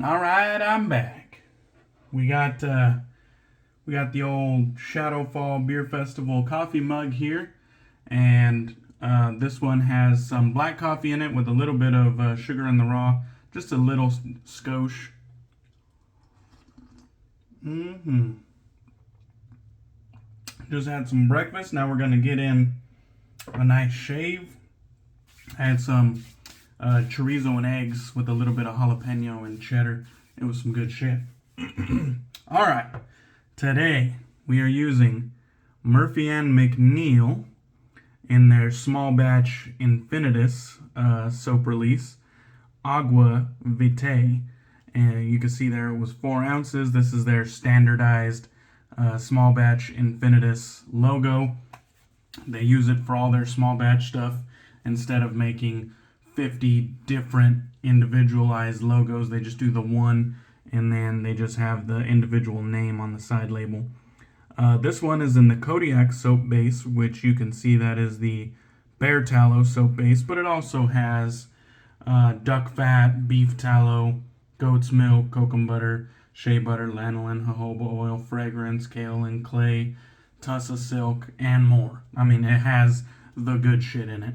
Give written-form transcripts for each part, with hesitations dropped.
All right, I'm back. We got the old Shadowfall Beer Festival coffee mug here, and this one has some black coffee in it with a little bit of sugar in the raw, just a little skosh. Just had some breakfast. Now we're gonna get in a nice shave. I had some chorizo and eggs with a little bit of jalapeno and cheddar. It was some good shit. All right, today we are using Murphy McNeil in their small batch Infinitus soap release, Aqua Vitae. And you can see there it was 4 ounces. This is their standardized small batch Infinitus logo. They use it for all their small batch stuff instead of making 50 different individualized logos. They just do the one, and then they just have the individual name on the side label. This one is in the Kodiak soap base, which you can see that is the bear tallow soap base, but it also has duck fat, beef tallow, goat's milk, cocoa butter, shea butter, lanolin, jojoba oil, fragrance, kaolin, clay, tussa silk, and more. I mean, it has the good shit in it.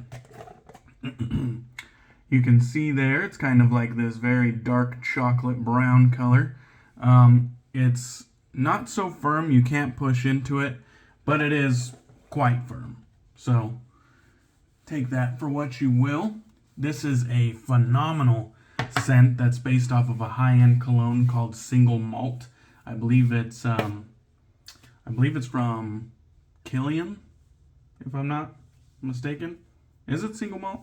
You can see there, it's kind of like this very dark chocolate brown color. It's not so firm, you can't push into it, but it is quite firm. So, take that for what you will. This is a phenomenal scent that's based off of a high-end cologne called Single Malt. I believe it's from Killian, if I'm not mistaken. Is it Single Malt?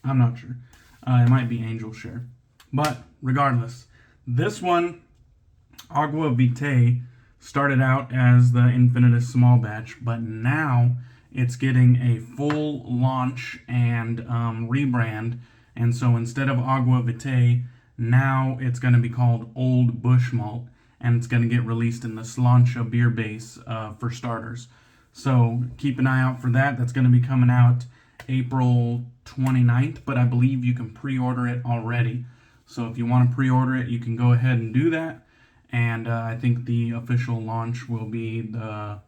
I'm not sure. It might be Angel Share. But regardless, this one, Aqua Vitae, started out as the Infinitus small batch, but now it's getting a full launch and rebrand. And so instead of Aqua Vitae, now it's going to be called Olde Bushmalt, and it's going to get released in the Slainte beer base for starters. So keep an eye out for that. That's going to be coming out April 29th, but I believe you can pre-order it already. So if you want to pre-order it, you can go ahead and do that. And I think the official launch will be the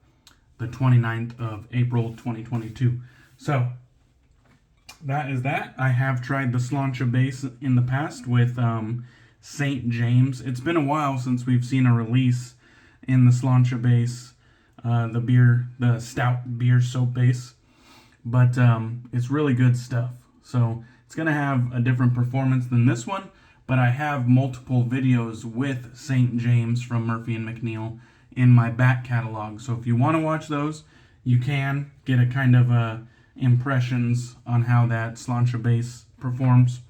29th of April 2022. So that is that. I have tried the Slainte base in the past with St. James. It's been a while since we've seen a release in the Slainte base, the stout beer soap base. But it's really good stuff. So it's going to have a different performance than this one, but I have multiple videos with St. James from Murphy and McNeil in my back catalog. So if you want to watch those, you can get a kind of impressions on how that Slainte base performs.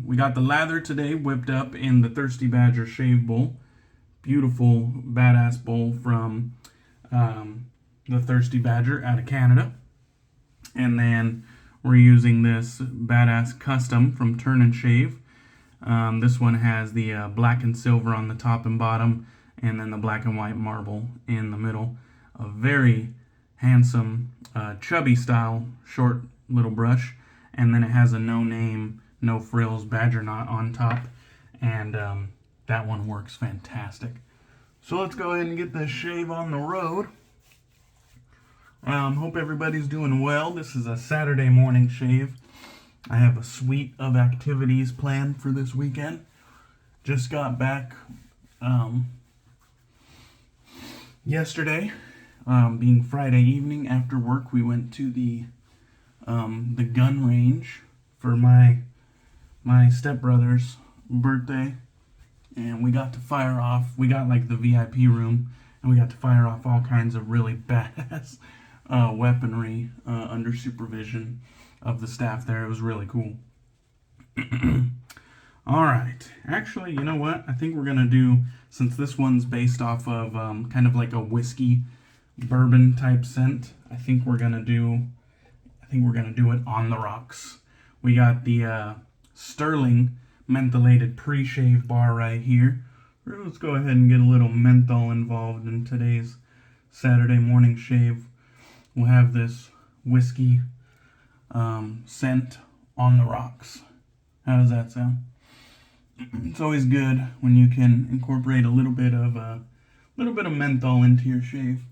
We got the lather today whipped up in the Thirsty Badger Shave Bowl. Beautiful, badass bowl from the Thirsty Badger out of Canada. And then we're using this badass custom from Turn and Shave. This one has the black and silver on the top and bottom, and then the black and white marble in the middle. A very handsome, chubby style, short little brush. And then it has a no name, no frills badger knot on top. And that one works fantastic. So let's go ahead and get this shave on the road. Hope everybody's doing well. This is a Saturday morning shave. I have a suite of activities planned for this weekend. Just got back yesterday, being Friday evening after work. We went to the gun range for my stepbrother's birthday, and we got to fire off. We got like the VIP room, and we got to fire off all kinds of really badass weaponry under supervision of the staff there. It was really cool. Alright, actually, you know what? I think we're going to do, since this one's based off of kind of like a whiskey bourbon type scent, I think we're going to do it on the rocks. We got the Sterling mentholated pre-shave bar right here. Let's go ahead and get a little menthol involved in today's Saturday morning shave. We'll have this whiskey scent on the rocks. How does that sound? It's always good when you can incorporate a little bit of menthol into your shave.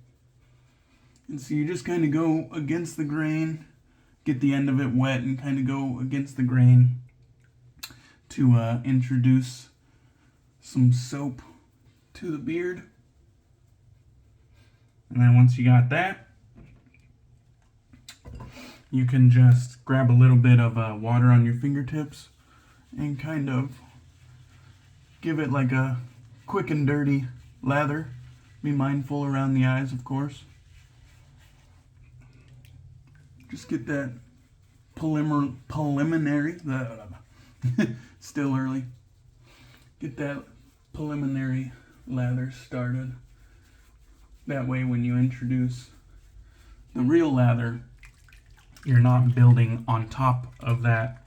And so you just kind of go against the grain, get the end of it wet, and kind of go against the grain to introduce some soap to the beard. And then once you got that, you can just grab a little bit of water on your fingertips and kind of give it like a quick and dirty lather. Be mindful around the eyes, of course. Just get that preliminary, still early. Get that preliminary lather started. That way when you introduce the real lather, you're not building on top of that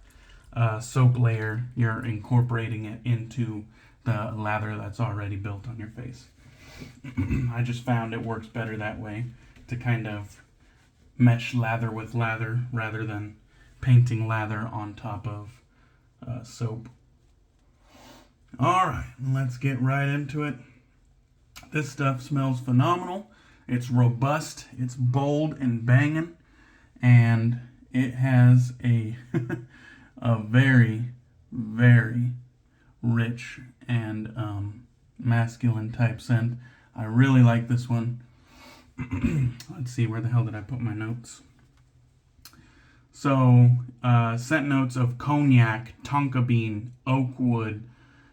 soap layer. You're incorporating it into the lather that's already built on your face. I just found it works better that way, to kind of mesh lather with lather rather than painting lather on top of soap. Alright, let's get right into it. This stuff smells phenomenal. It's robust, it's bold and banging, and it has a a very, very rich and masculine type scent. I really like this one. Let's see, where the hell did I put my notes? So, scent notes of cognac, tonka bean, oak wood,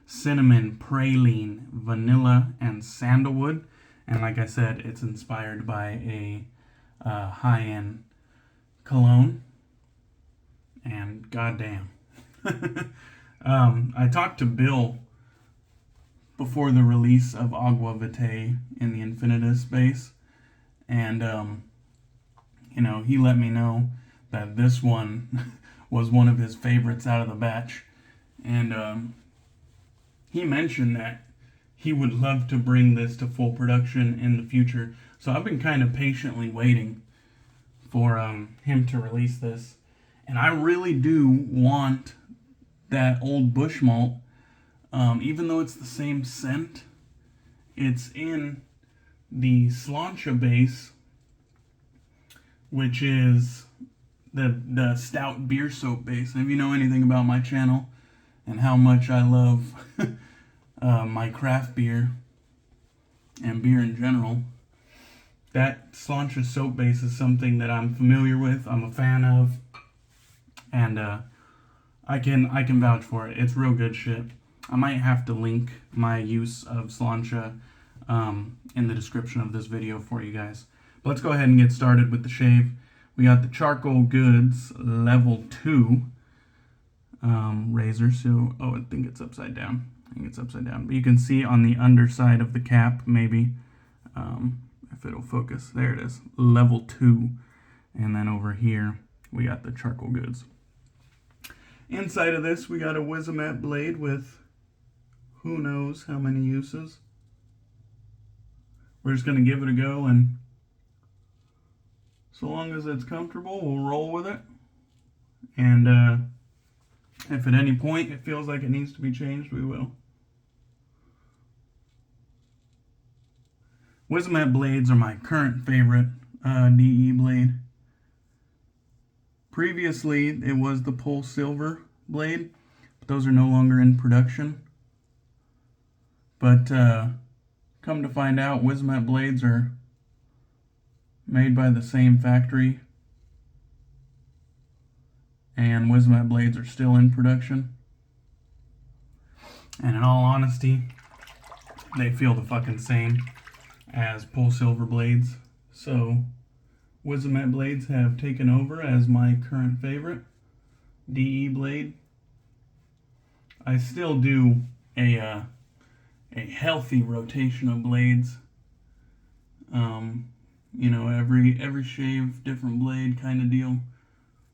cinnamon, praline, vanilla, and sandalwood. And like I said, it's inspired by a high-end cologne. And goddamn. I talked to Bill before the release of Aqua Vitae in the Infinitus base. And, he let me know that this one was one of his favorites out of the batch. And he mentioned that he would love to bring this to full production in the future. So I've been kind of patiently waiting for him to release this. And I really do want that old Bushmalt. Even though it's the same scent, it's in the Slainte base, which is the stout beer soap base. And if you know anything about my channel and how much I love my craft beer and beer in general, that Slainte soap base is something that I'm familiar with, I'm a fan of, and I can vouch for it. It's real good shit. I might have to link my use of Slainte in the description of this video for you guys. But let's go ahead and get started with the shave. We got the Charcoal Goods Level 2 razor. So, I think it's upside down. But you can see on the underside of the cap, maybe, if it'll focus. There it is, Level 2. And then over here, we got the Charcoal Goods. Inside of this, we got a Wizamet Blade with who knows how many uses. We're just going to give it a go, and so long as it's comfortable, we'll roll with it. And if at any point it feels like it needs to be changed, we will. Wizamet blades are my current favorite DE blade. Previously, it was the Pole Silver blade, but those are no longer in production. But come to find out, Wizamet blades are made by the same factory, and Wizamet blades are still in production. And in all honesty, they feel the fucking same as Pole Silver blades. So Wizamet blades have taken over as my current favorite DE blade. I still do a healthy rotation of blades. Every shave, different blade kind of deal,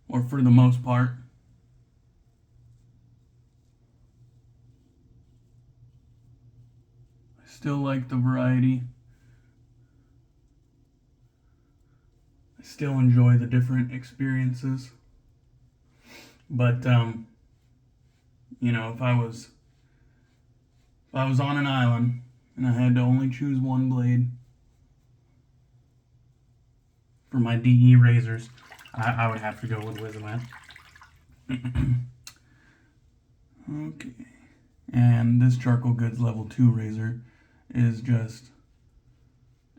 or for the most part. I still like the variety. I still enjoy the different experiences. But, if I was If I was on an island and I had to only choose one blade for my DE razors, I would have to go with Wizamet. Okay. And this Charcoal Goods level 2 razor is just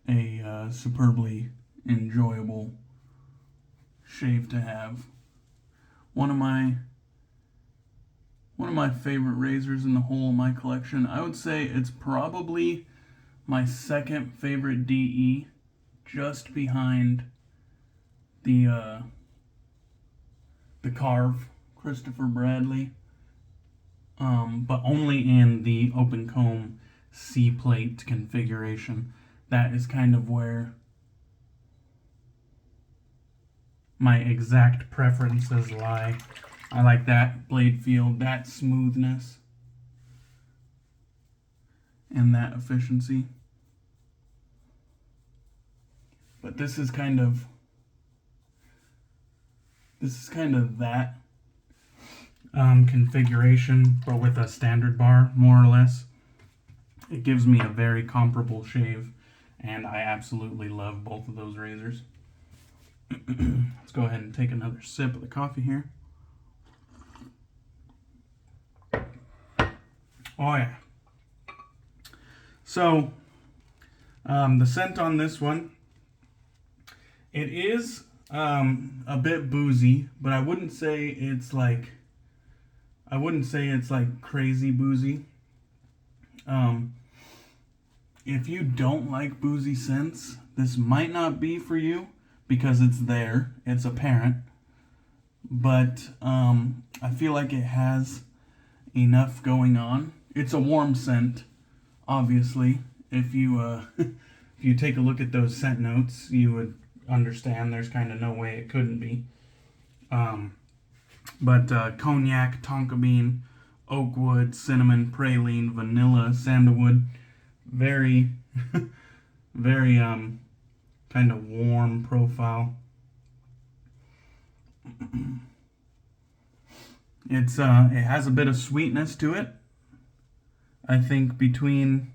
a superbly enjoyable shave to have. One of my favorite razors in the whole of my collection. I would say it's probably my second favorite DE, just behind the Carve Christopher Bradley, but only in the open comb C-plate configuration. That is kind of where my exact preferences lie. I like that blade feel, that smoothness, and that efficiency. But this is kind of that configuration, but with a standard bar, more or less. It gives me a very comparable shave, and I absolutely love both of those razors. Let's go ahead and take another sip of the coffee here. Oh yeah. So, the scent on this one, it is a bit boozy, but I wouldn't say it's like crazy boozy. If you don't like boozy scents, this might not be for you, because it's there, it's apparent. But I feel like it has enough going on. It's a warm scent, obviously. If you if you take a look at those scent notes, you would understand there's kind of no way it couldn't be. But cognac, tonka bean, oak wood, cinnamon, praline, vanilla, sandalwood, very, very kind of warm profile. It has a bit of sweetness to it. I think between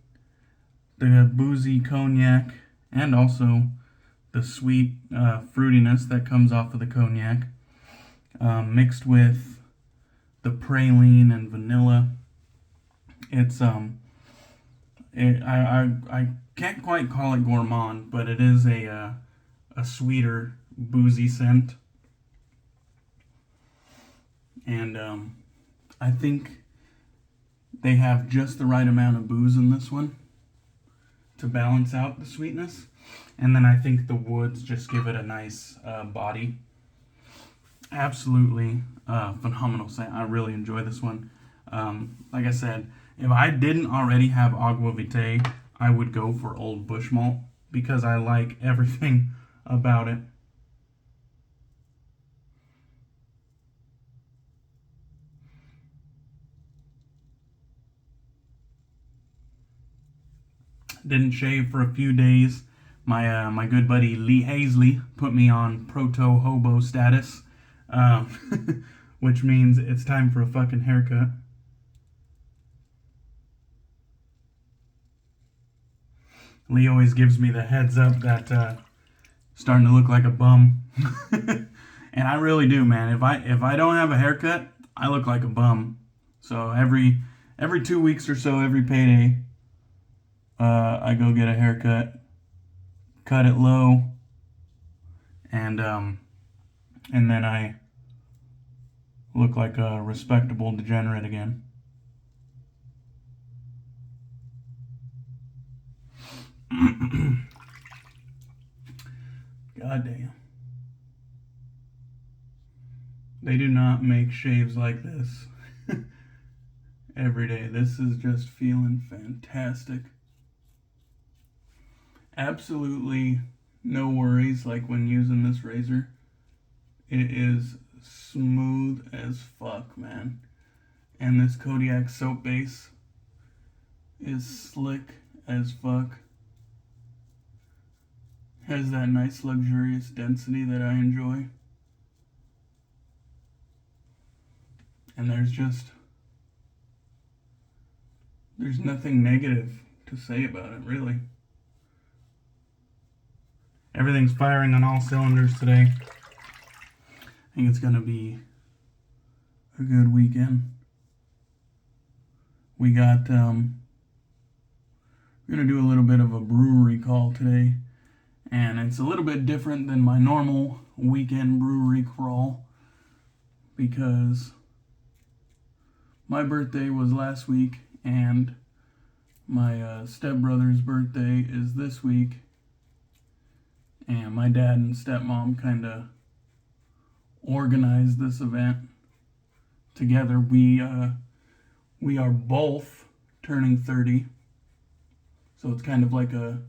the boozy cognac and also the sweet fruitiness that comes off of the cognac, mixed with the praline and vanilla, it's I can't quite call it gourmand, but it is a sweeter boozy scent. And I think they have just the right amount of booze in this one to balance out the sweetness. And then I think the woods just give it a nice body. Absolutely phenomenal scent. I really enjoy this one. Like I said, if I didn't already have Aqua Vitae, I would go for Old Bushmalt, because I like everything about it. Didn't shave for a few days. My good buddy Lee Hazley put me on proto hobo status, which means it's time for a fucking haircut. Lee always gives me the heads up that starting to look like a bum, and I really do, man. If I don't have a haircut, I look like a bum. So every 2 weeks or so, every payday, I go get a haircut, cut it low, and then I look like a respectable degenerate again. God damn. They do not make shaves like this every day. This is just feeling fantastic. Absolutely no worries like when using this razor. It is smooth as fuck, man. And this Kodiak soap base is slick as fuck. Has that nice luxurious density that I enjoy. And there's just there's nothing negative to say about it, really. Everything's firing on all cylinders today. I think it's going to be a good weekend. We got, we're going to do a little bit of a brewery call today. And it's a little bit different than my normal weekend brewery crawl, because my birthday was last week and my stepbrother's birthday is this week, and my dad and stepmom kind of organized this event together. We are both turning 30, so it's kind of like a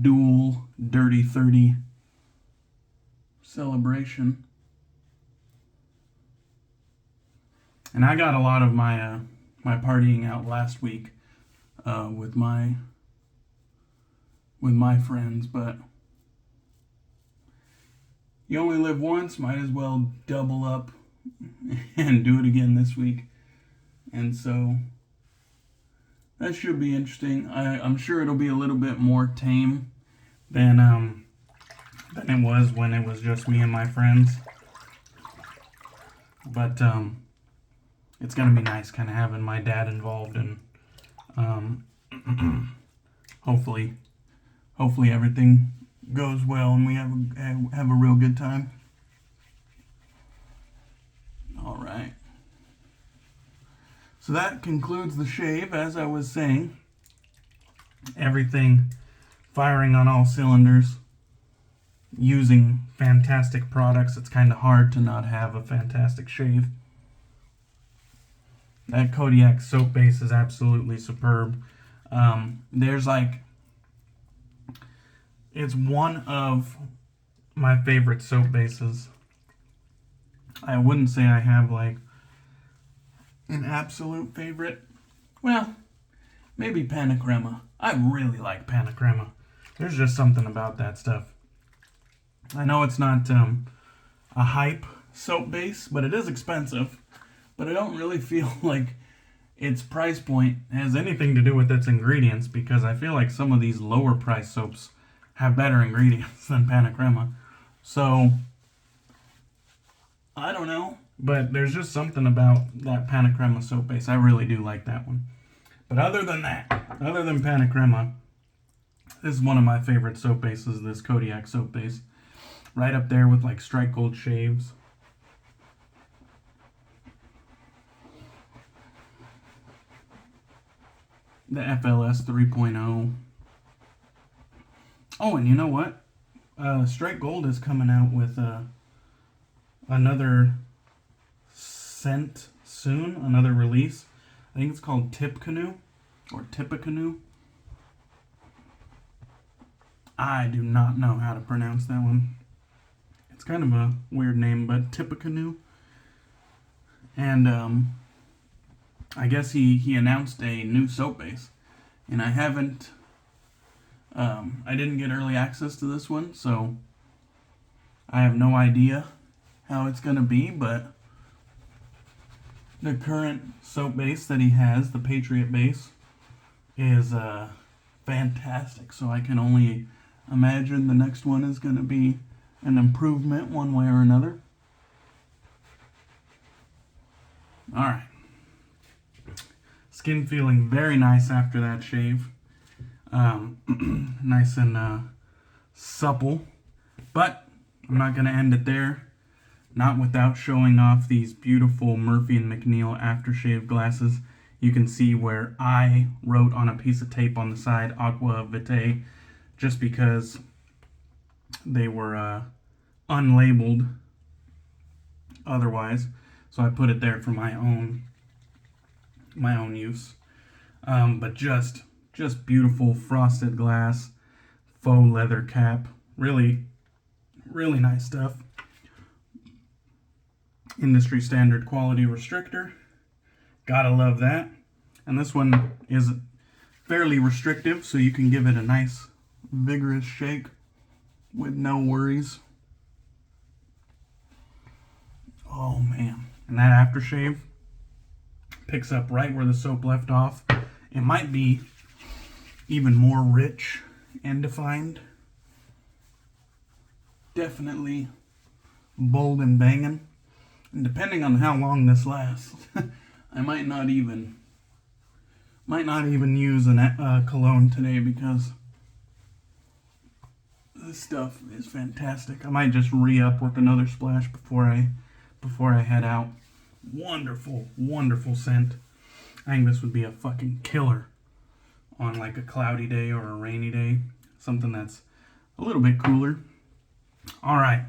dual Dirty 30 celebration. And I got a lot of my my partying out last week with my friends, but you only live once, might as well double up and do it again this week. And so that should be interesting. I'm sure it'll be a little bit more tame than it was when it was just me and my friends. But it's gonna be nice kind of having my dad involved, and hopefully everything goes well and we have a real good time. All right. So that concludes the shave. As I was saying, everything firing on all cylinders, using fantastic products. It's kind of hard to not have a fantastic shave. That Kodiak soap base is absolutely superb. It's one of my favorite soap bases. I wouldn't say I have like an absolute favorite. Well, maybe Panacrema. I really like Panacrema. There's just something about that stuff. I know it's not a hype soap base, but it is expensive. But I don't really feel like its price point has anything to do with its ingredients, because I feel like some of these lower price soaps have better ingredients than Panacrema. So, I don't know, but there's just something about that Panacrema soap base. I really do like that one. But other than that, other than Panacrema, this is one of my favorite soap bases, this Kodiak soap base. Right up there with like Strike Gold shaves. The FLS 3.0. Oh, and you know what? Strike Gold is coming out with another scent soon, another release. I think it's called Tip Canoe or Tippecanoe. I do not know how to pronounce that one. It's kind of a weird name, but Tippecanoe. And I guess he announced a new soap base, and I haven't. I didn't get early access to this one, so I have no idea how it's gonna be. But the current soap base that he has, the Patriot base, is fantastic. So I can only imagine the next one is gonna be an improvement one way or another. All right. Skin feeling very nice after that shave. Nice and supple. But I'm not going to end it there. Not without showing off these beautiful Murphy and McNeil aftershave glasses. You can see where I wrote on a piece of tape on the side, Aqua Vitae, just because they were unlabeled otherwise. So I put it there for my own use. But just beautiful frosted glass, faux leather cap. Really, really nice stuff. Industry standard quality restrictor. Gotta love that. And this one is fairly restrictive, so you can give it a nice vigorous shake with no worries. Oh man. And that aftershave, picks up right where the soap left off. It might be even more rich and defined. Definitely bold and banging. And depending on how long this lasts, I might not even use a cologne today because this stuff is fantastic. I might just re-up with another splash before I head out. Wonderful, wonderful scent. I think this would be a fucking killer on like a cloudy day or a rainy day. Something that's a little bit cooler. Alright.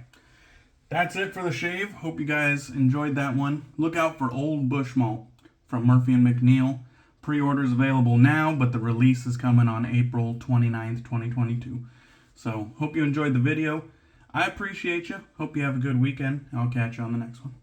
That's it for the shave. Hope you guys enjoyed that one. Look out for Old Bushmalt from Murphy McNeil. Pre-orders available now, but the release is coming on April 29th, 2022. So, hope you enjoyed the video. I appreciate you. Hope you have a good weekend. I'll catch you on the next one.